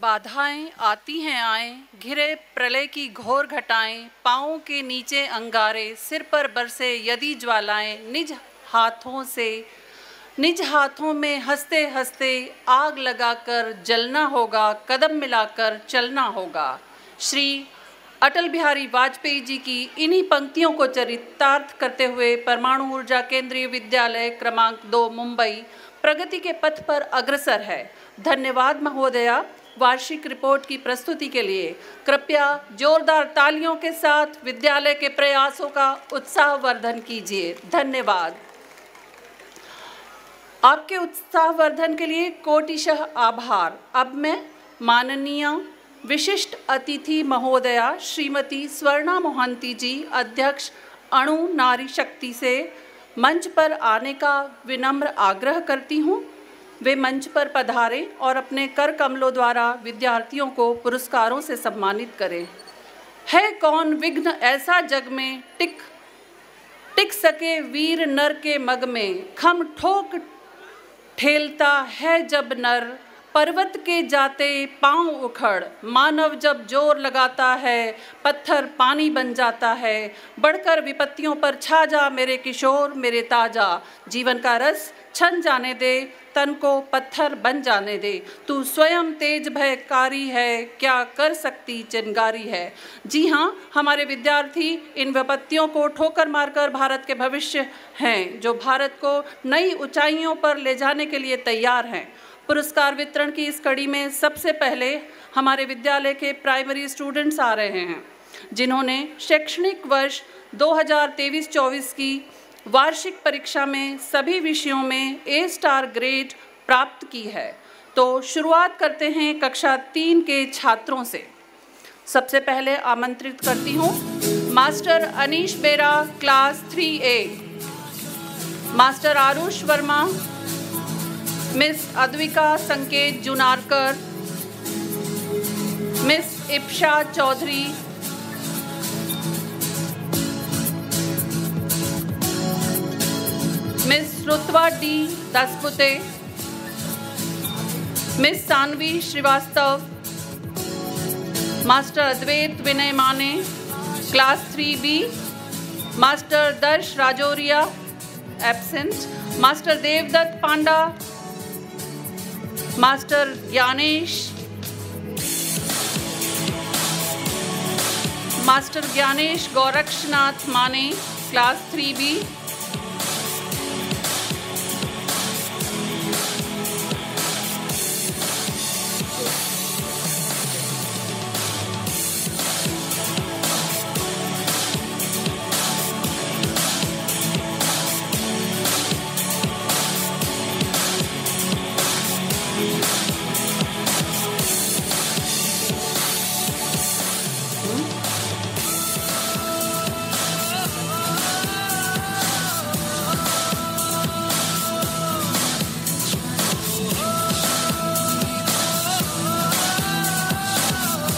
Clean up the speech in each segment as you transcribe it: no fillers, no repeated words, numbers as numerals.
बाधाएं आती हैं आए, घिरे प्रलय की घोर घटाएं, पाँवों के नीचे अंगारे, सिर पर बरसे यदि ज्वालाएं, निज हाथों में हंसते हंसते आग लगाकर जलना होगा, कदम मिलाकर चलना होगा। श्री अटल बिहारी वाजपेयी जी की इन्हीं पंक्तियों को चरितार्थ करते हुए परमाणु ऊर्जा केंद्रीय विद्यालय क्रमांक 2 मुंबई प्रगति के पथ पर अग्रसर है। धन्यवाद महोदया। वार्षिक रिपोर्ट की प्रस्तुति के लिए कृपया जोरदार तालियों के साथ विद्यालय के प्रयासों का उत्साहवर्धन कीजिए। धन्यवाद। आपके उत्साहवर्धन के लिए कोटिशः आभार। अब मैं माननीय विशिष्ट अतिथि महोदया श्रीमती स्वर्णा मोहंती जी, अध्यक्ष अणु नारी शक्ति से मंच पर आने का विनम्र आग्रह करती हूँ। वे मंच पर पधारें और अपने कर कमलों द्वारा विद्यार्थियों को पुरस्कारों से सम्मानित करें। है कौन विघ्न ऐसा जग में, टिक सके वीर नर के मग में, खम ठोक ठेलता है जब नर, पर्वत के जाते पांव उखड़, मानव जब जोर लगाता है पत्थर पानी बन जाता है। बढ़कर विपत्तियों पर छा जा मेरे किशोर मेरे ताजा, जीवन का रस छन जाने दे, तन को पत्थर बन जाने दे। तू स्वयं तेज भयकारी है, क्या कर सकती चिंगारी है। जी हाँ, हमारे विद्यार्थी इन विपत्तियों को ठोकर मारकर भारत के भविष्य हैं, जो भारत को नई ऊंचाइयों पर ले जाने के लिए तैयार हैं। पुरस्कार वितरण की इस कड़ी में सबसे पहले हमारे विद्यालय के प्राइमरी स्टूडेंट्स आ रहे हैं, जिन्होंने शैक्षणिक वर्ष 2023-24 की वार्षिक परीक्षा में सभी विषयों में A स्टार ग्रेड प्राप्त की है। तो शुरुआत करते हैं कक्षा 3 के छात्रों से। सबसे पहले आमंत्रित करती हूँ master Anish Bera, class 3A, master Aarush Verma, miss Advika Sanket Junarkar, miss Ipsha Chaudhary, miss Rutva D Daspute, miss Saanvi Srivastava, master Advait Vinay Mane, class 3B, master Darsh Rajoria absent, master Devdutt Panda, master Gyanesh, master Gyanesh Gorakshnath Mane, class 3B,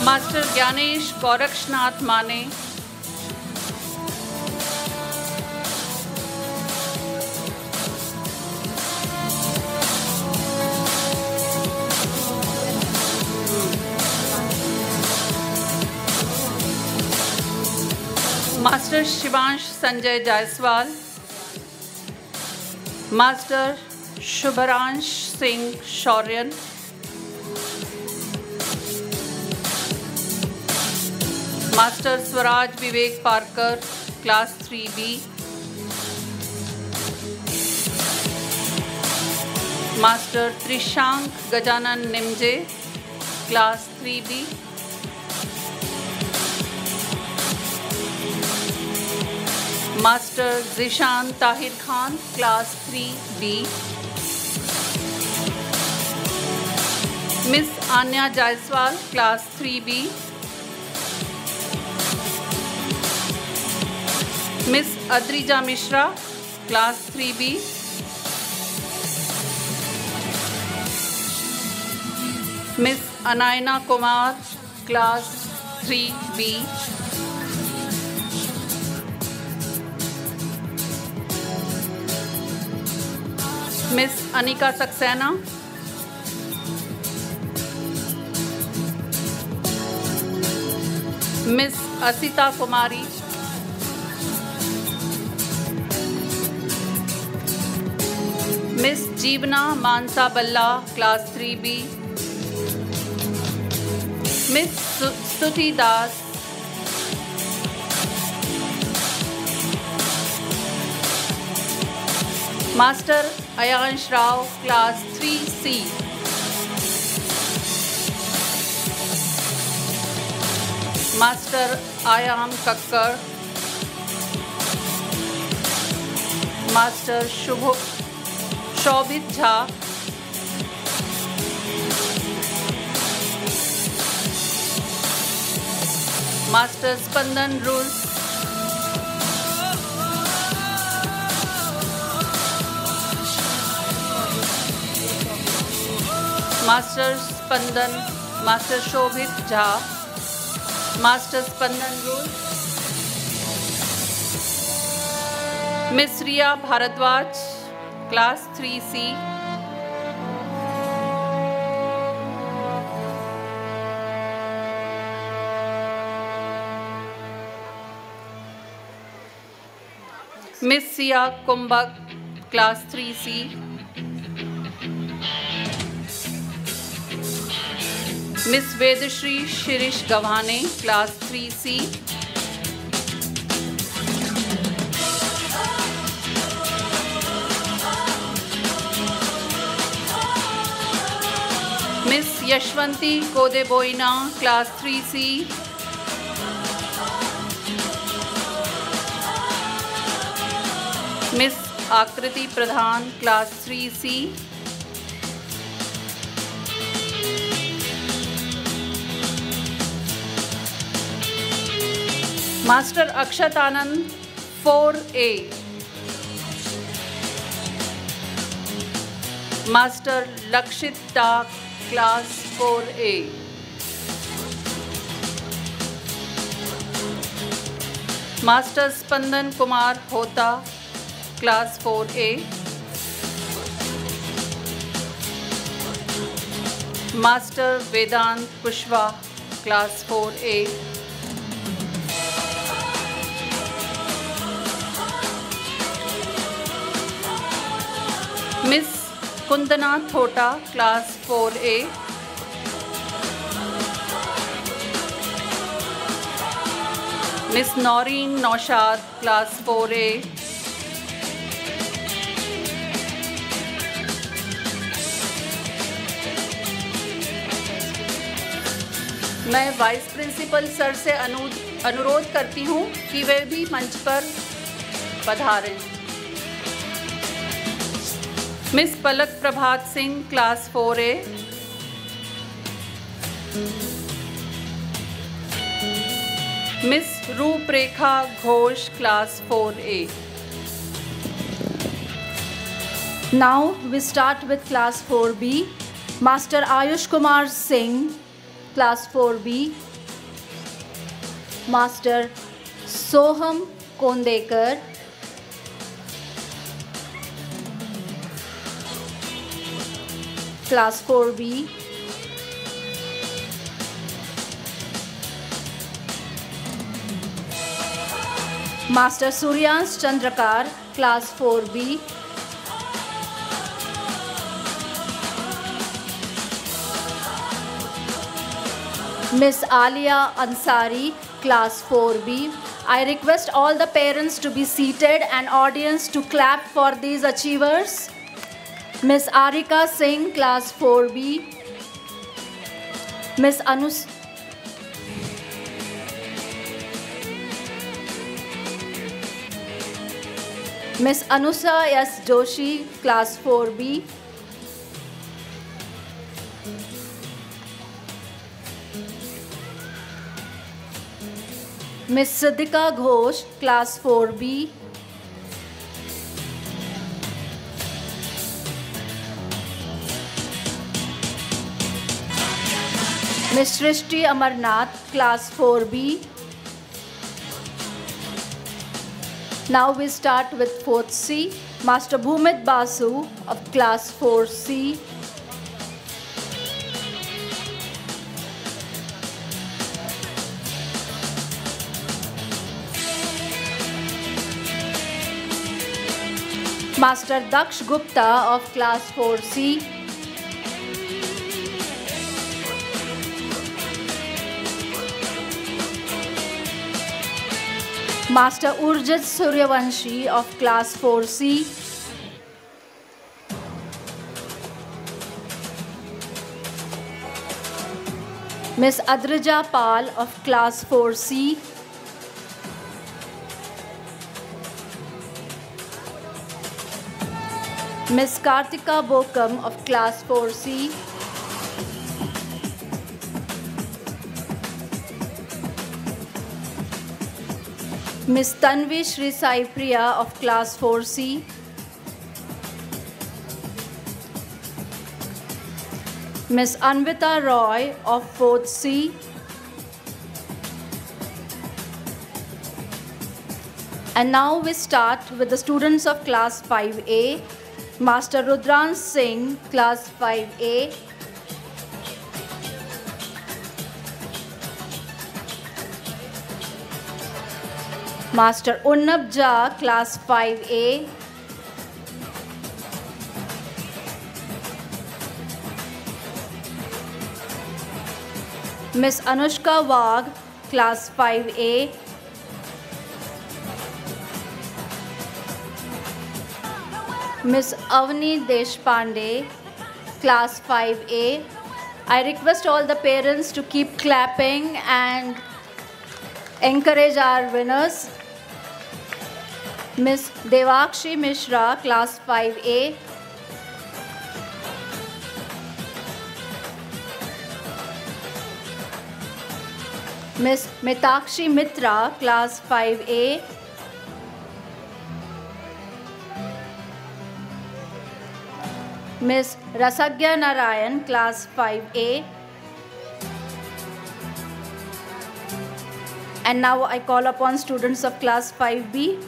master Gyanesh Gorakshnath Mane, master Shivansh Sanjay Jaiswal, master Shubhransh Singh Shauryan, master Swaraj Vivek Parkar, class 3B, master Trishank Gajanan Nimje, class 3B, master Zeeshan Tahir Khan, class 3B, miss Anya Jaiswal, class 3B, miss Adrija Mishra, class 3B, miss Anayna Kumar, class 3B, miss Anika Saxena, miss Asita Kumari, miss Jeevana Mansa Balla class 3B, miss Stuti Das, master Ayansh Rao class 3C, master Aayam Kakkar, master Shobhit Jha, master Spandan rules, master Spandan, master Shobhit Jha, master Spandan rules, miss Riya Bhardwaj class 3C, miss Siya Kumbhak class 3C, miss Vedashree Shirish गव्हाने class 3C, miss Yashwanti Kodeboina class 3C, miss Aakriti Pradhan class 3C, master Akshat Anand 4A, master Lakshit Dak class 4A, master Spandan Kumar Hota class 4A, master Vedant Kushwaha class 4A, miss Kundana Thota class 4A, miss Naureen Naushad class 4A, मैं vice principal sir से अनुरोध करती हूँ कि वे भी मंच पर पधारें। Miss पलक प्रभात Singh class 4A, miss रूपरेखा Ghosh class 4A। Now we start with class 4B. Master Ayush Kumar Singh, class 4B. Master Soham Kondekar, class 4B. Master Suryansh Chandrakar, class 4B. Miss Alia Ansari, class 4B. I request all the parents to be seated and audience to clap for these achievers. Miss Arika Singh, class 4B. Miss Anusa S. Joshi, class 4B. Miss Siddhika Ghosh, class 4B. Miss Srishti Amarnath, class 4B. Now we start with 4th C. Master Bhumit Basu of class 4C. Master Daksh Gupta of Class 4C. Master Urjit Suryavanshi of Class 4C. Miss Adrija Pal of Class 4C. Miss Kartika Bokam of Class 4C. Miss Tanvi Shri Sai Priya of Class 4C. Miss Anvita Roy of 4th C. And now we start with the students of Class 5A. Master Rudran Singh, Class 5A. Master Unnab Jha, Class 5A. Miss Anushka Wagh, Class 5A. Miss Avni Deshpande, Class 5A. I request all the parents to keep clapping and encourage our winners. Miss Devakshi Mishra, Class 5A. Miss Mitakshi Mitra, Class 5A. Miss Rasagya Narayan, Class 5A. And now I call upon students of Class 5B.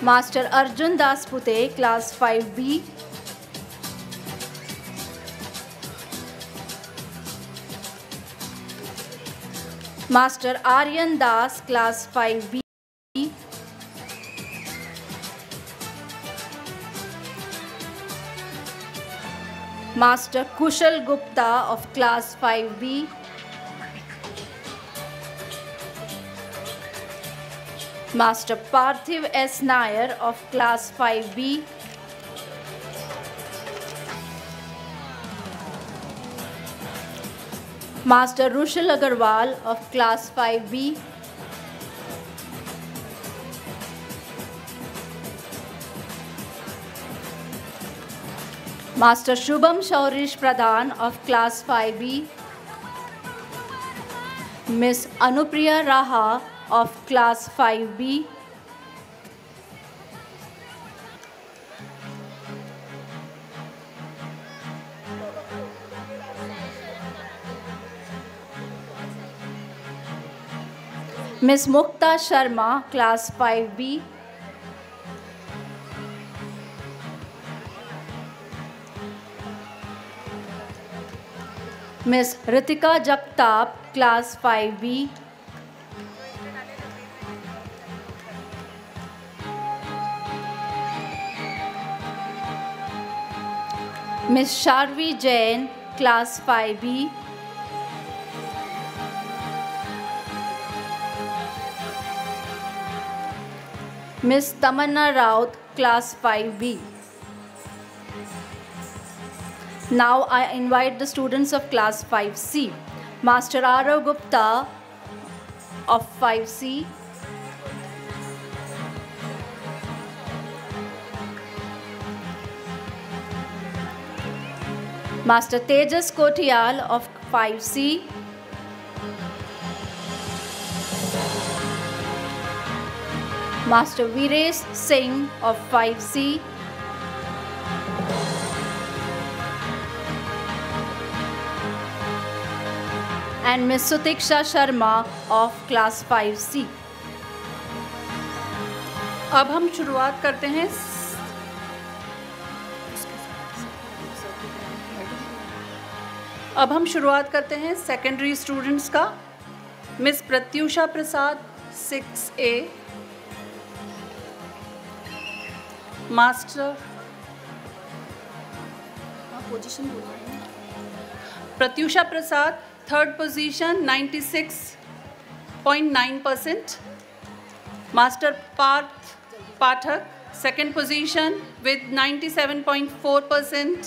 Master Arjun Das Pute, Class 5B. Master Aryan Das, Class 5B. Master Kushal Gupta of Class 5B. Master Parthiv S. Nair of Class 5B. Master Rushil Agarwal of Class 5B. Master Shubham Shaurish Pradhan of Class 5B. Miss Anupriya Raha of Class 5B. Miss Mukta Sharma, Class 5B. Miss Ritika Jagtap, Class 5B. Miss Sharvi Jain, Class 5B. Miss Tamanna Raut, Class 5B. Now I invite the students of Class 5C. Master Arav Gupta of 5C. Master Tejas Kotiyal of 5C. Master Viresh Singh of 5C. And Miss Sutiksha Sharma of Class 5C. अब हम शुरुआत करते हैं secondary students का। Miss Pratyusha Prasad 6A, master position बोलना है। Pratyusha Prasad, third position 96.9%. Master Parth Pathak, second position with 97.4%.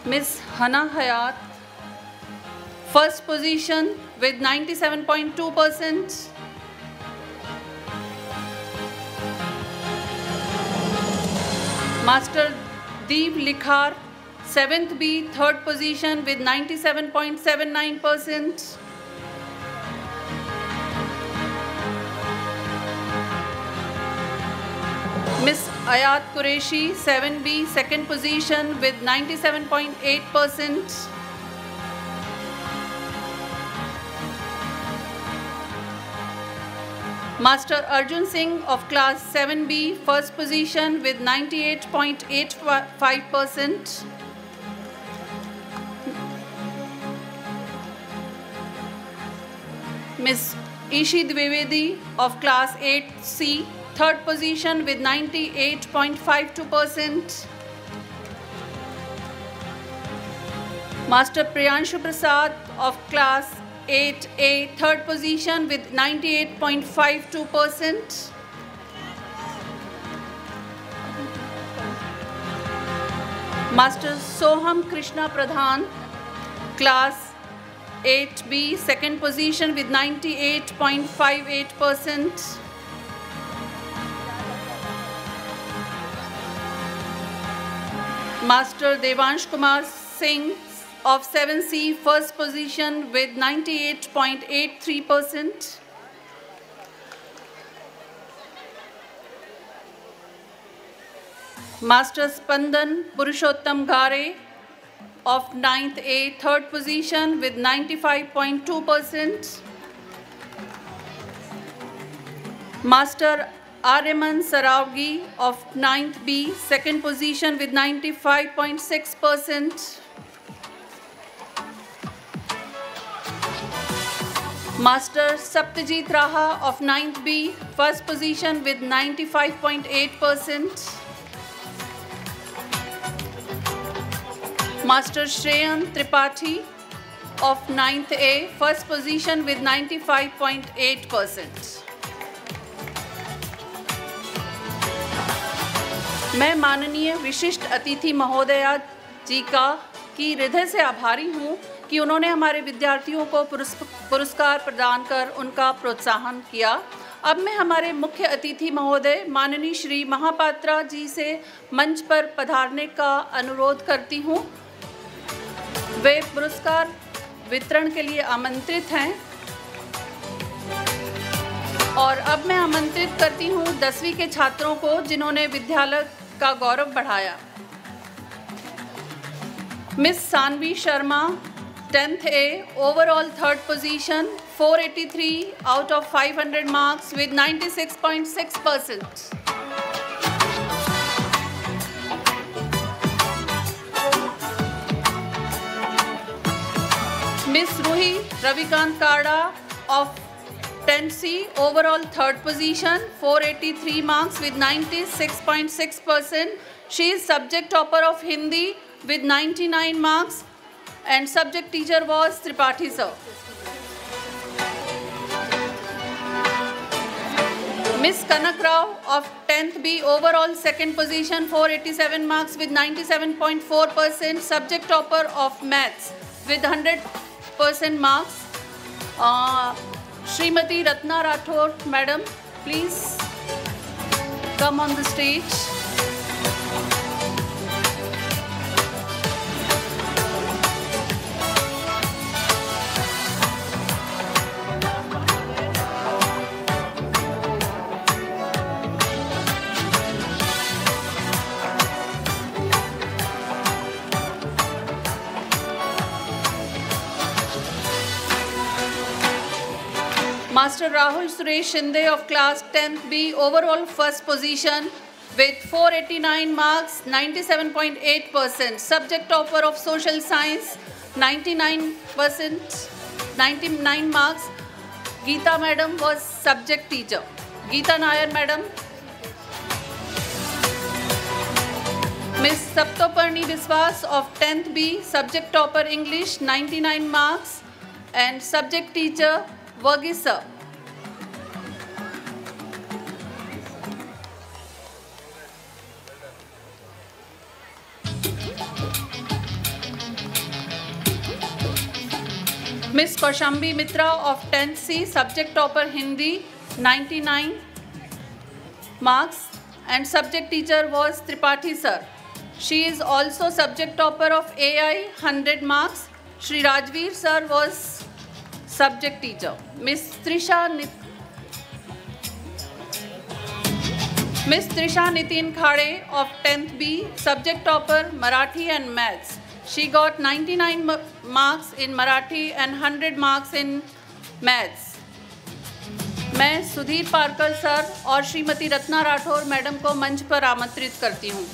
Miss Hana Hayat, first position with 97.2%. Master Deep Likhar, 7th B, third position with 97.79%. Miss Ayat Qureshi, 7B, second position with 97.8%. Master Arjun Singh of class 7B, first position with 98.85%. Miss Ishi Dwivedi of class 8C, third position with 98.52%. Master Priyanshu Prasad of class 8A, third position with 98.52%. Master Soham Krishna Pradhan, class 8B, second position with 98.58%. Master Devansh Kumar Singh of 7C, first position with 98.83%. Master Spandan Purushottam Ghare of 9th A, third position with 95.2%. Master Aryaman Saravgi of 9th B, second position with 95.6%. Master Saptajit Raha of 9th B, first position with 95.8%. Master Shreyan Tripathi of 9th A, first position with 95.8%. मैं माननीय विशिष्ट अतिथि महोदया जी की हृदय से आभारी हूँ कि उन्होंने हमारे विद्यार्थियों को पुरस्कार प्रदान कर उनका प्रोत्साहन किया। अब मैं हमारे मुख्य अतिथि महोदय माननीय श्री महापात्रा जी से मंच पर पधारने का अनुरोध करती हूँ। वे पुरस्कार वितरण के लिए आमंत्रित हैं और अब मैं आमंत्रित करती हूँ 10वीं के छात्रों को जिन्होंने विद्यालय का गौरव बढ़ाया। Miss Sanvi Sharma, 10th A, overall third position, 483 out of 500 marks with 96.6%. Miss Ruhi Ravikant Kada of 10C, overall third position, 483 marks with 96.6%. She is subject topper of Hindi with 99 marks and subject teacher was Tripathi sir. Miss Kanak Rao of 10th B, overall second position, 487 marks with 97.4%, subject topper of maths with 100% marks. Srimati Ratna Rathore, madam, please come on the stage. Master Rahul Suresh Shinde of class 10th B, overall first position with 489 marks, 97.8%. Subject topper of social science, 99%, 99 marks. Geeta madam was subject teacher. Geeta Nair madam. Miss Saptoparni Biswas of 10th B, subject topper English, 99 marks, and subject teacher Verghese sir. Miss Kaushambi Mitra of 10th C, subject topper Hindi, 99 marks, and subject teacher was Tripathi sir. She is also subject topper of AI, 100 marks. Shri Rajveer sir was subject teacher. Miss Trisha Nitin Khade of 10th B, subject topper Marathi and Maths. She got 99 marks in Marathi and 100 marks in Maths. मैं सुधीर पारकर sir और Shrimati Ratna Rathore madam को मंच पर आमंत्रित करती हूँ.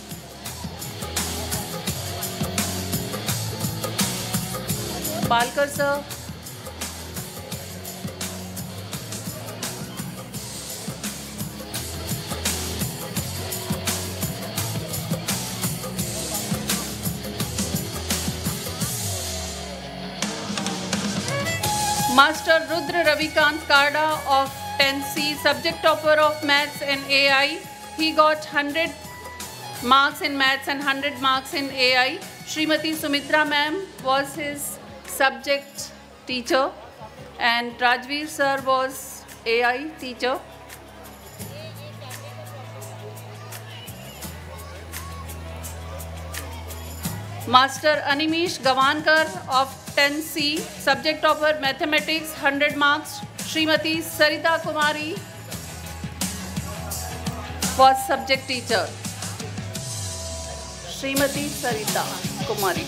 Palkar sir, Master Rudra Ravikant Karda of 10th C, subject topper of Maths and AI. He got 100 marks in Maths and 100 marks in AI. Srimati Sumitra ma'am was his subject teacher and Rajveer sir was AI teacher. Master Animesh Gavankar of 10C, subject topper Mathematics, 100 marks. Srimati Sarita Kumari was subject teacher. Srimati Sarita Kumari.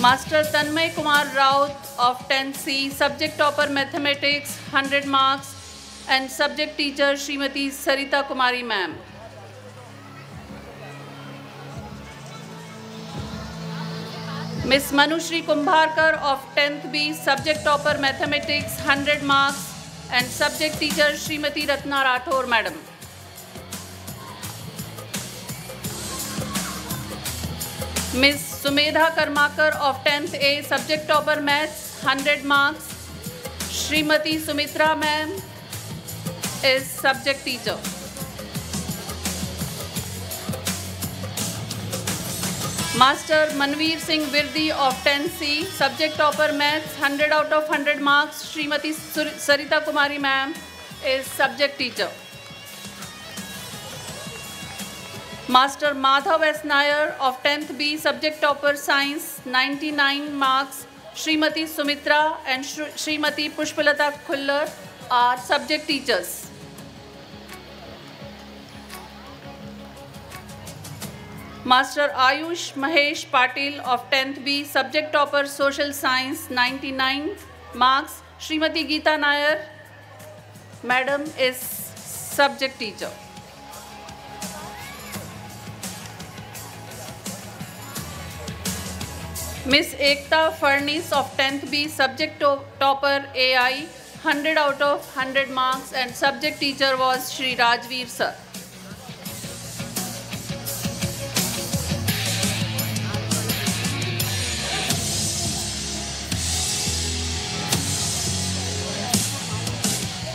Master Tanmay Kumar Raut of 10C, subject topper Mathematics, 100 marks, and subject teacher Srimati Sarita Kumari ma'am. Miss Manushri Kumbharkar of 10th B, subject topper Mathematics, 100 marks, and subject teacher Srimati Ratna Rathore madam. Miss Sumedha Karmakar of 10th A, subject topper Maths, 100 marks. Srimati Sumitra ma'am is subject teacher. Master Manveer Singh Virdi of 10C, subject topper Maths, 100 out of 100 marks. Srimati Sarita Kumari ma'am is subject teacher. Master Madhav S. Nair of 10th B, subject topper Science, 99 marks. Srimati Sumitra and Srimati Pushpalata Khullar are subject teachers. Master Ayush Mahesh Patil of 10th B, subject topper Social Science, 99 marks. Srimati Geeta Nair madam is subject teacher. Miss Ekta Furnace of 10th B, subject topper AI, 100 out of 100 marks, and subject teacher was Shri Rajveer sir.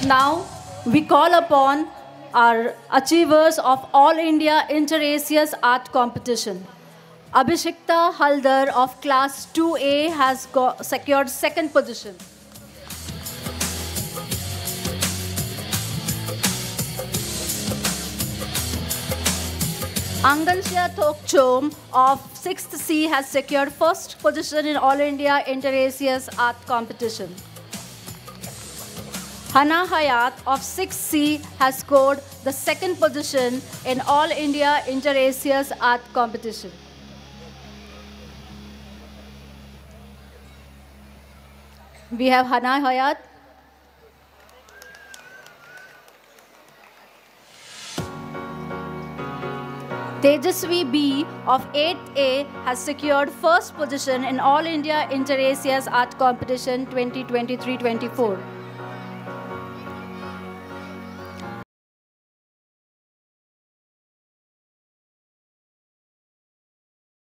Now we call upon our achievers of All India Inter-ACS Art Competition. Abhishekta Haldar of Class 2A has secured second position. Anganshya Thokchom of 6th C has secured first position in All India Inter-ACS Art Competition. Hana Hayat of 6C has scored the second position in All India Inter-ACS Art Competition. We have Hana Hayat. Tejasvi B of 8th A has secured first position in All India Inter-ACS Art Competition 2023-24.